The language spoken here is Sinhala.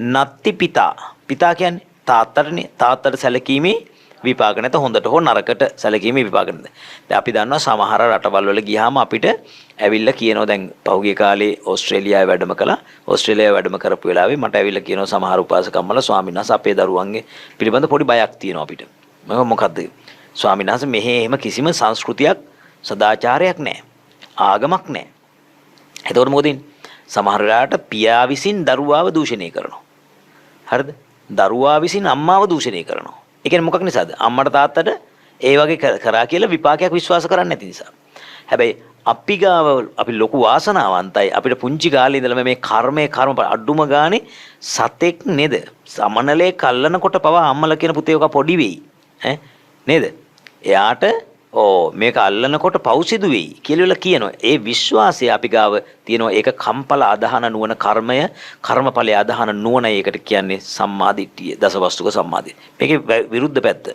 නත්ති පිතා. පිතා කියන්නේ තාත්තටනේ. තාත්තට සැලකීමේ විපාක නැත හොඳට හෝ නරකට සැලකීමේ විපාක නැත. දැන් අපි දන්නවා සමහර රටවල් වල ගියාම අපිට ඇවිල්ලා කියනවා දැන් පහුගිය කාලේ ඕස්ට්‍රේලියාවේ වැඩම කළා. ඕස්ට්‍රේලියාවේ වැඩම කරපු වෙලාවේ මට ඇවිල්ලා කියනවා සමහර උපාසකම්මලා ස්වාමීන් වහන්සේ අපේ දරුවන්ගේ පිළිබඳ පොඩි බයක් තියෙනවා අපිට. මම මොකද්ද? ස්වාමීන් වහන්සේ මෙහි එහෙම කිසිම සංස්කෘතියක් සදාචාරයක් නැහැ. ආගමක් නැහැ. එතකොට මොකද වෙන්නේ? සමහර වෙලාවට පියා විසින් දරුවාව දූෂණය කරනවා. හරිද? දරුවා විසින් අම්මාව දූෂණය කරනවා. ඒ කියන්නේ මොකක් නිසාද? අම්මට තාත්තට ඒ වගේ කරා කියලා විපාකයක් විශ්වාස කරන්නේ නැති නිසා. හැබැයි අපි ගාව අපි ලොකු වාසනාවන්තයි. අපිට පුංචි කාලේ ඉඳලම මේ කර්ම අඩුම ගානේ සතෙක් නේද? සමනලේ කල්ලනකොට පවා අම්මලා කියන පුතේ ඔක පොඩි වෙයි. නේද? එයාට මේක අල්ලනකොට පෞසිදු වෙයි කියලා කියනවා. ඒ විශ්වාසය අපි ගාව තියෙනවා. ඒක කම්පල අදහන නුවණ කර්මය, කර්මඵලය අදහන නුවණ. ඒකට කියන්නේ සම්මාදිට්ඨිය, දසවස්තුක සම්මාදිට්ඨිය. මේකේ විරුද්ධ පැත්ත.